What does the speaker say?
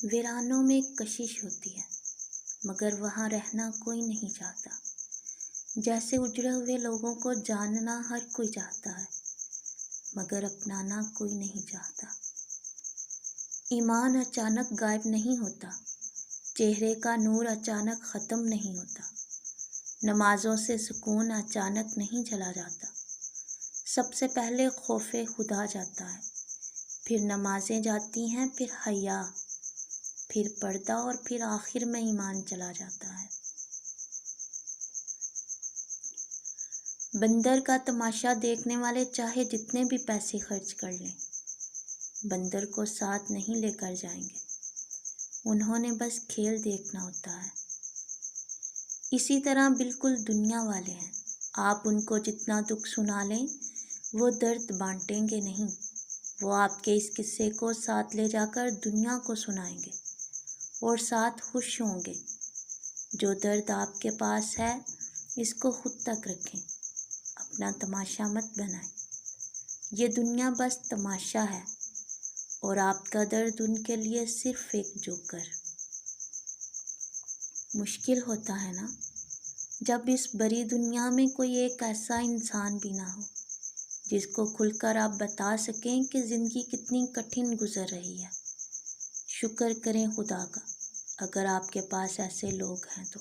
ویرانوں میں ایک کشش ہوتی ہے مگر وہاں رہنا کوئی نہیں چاہتا۔ جیسے اجڑے ہوئے لوگوں کو جاننا ہر کوئی چاہتا ہے مگر اپنانا کوئی نہیں چاہتا۔ ایمان اچانک غائب نہیں ہوتا، چہرے کا نور اچانک ختم نہیں ہوتا، نمازوں سے سکون اچانک نہیں چلا جاتا۔ سب سے پہلے خوف خدا جاتا ہے، پھر نمازیں جاتی ہیں، پھر حیا، پھر پردہ اور پھر آخر میں ایمان چلا جاتا ہے۔ بندر کا تماشا دیکھنے والے چاہے جتنے بھی پیسے خرچ کر لیں، بندر کو ساتھ نہیں لے کر جائیں گے، انہوں نے بس کھیل دیکھنا ہوتا ہے۔ اسی طرح بالکل دنیا والے ہیں، آپ ان کو جتنا دکھ سنا لیں وہ درد بانٹیں گے نہیں، وہ آپ کے اس قصے کو ساتھ لے جا کر دنیا کو سنائیں گے اور ساتھ خوش ہوں گے۔ جو درد آپ کے پاس ہے اس کو خود تک رکھیں، اپنا تماشا مت بنائیں۔ یہ دنیا بس تماشا ہے اور آپ کا درد ان کے لیے صرف ایک جوکر۔ مشکل ہوتا ہے نا جب اس بڑی دنیا میں کوئی ایک ایسا انسان بھی نہ ہو جس کو کھل کر آپ بتا سکیں کہ زندگی کتنی کٹھن گزر رہی ہے۔ شکر کریں خدا کا اگر آپ کے پاس ایسے لوگ ہیں تو۔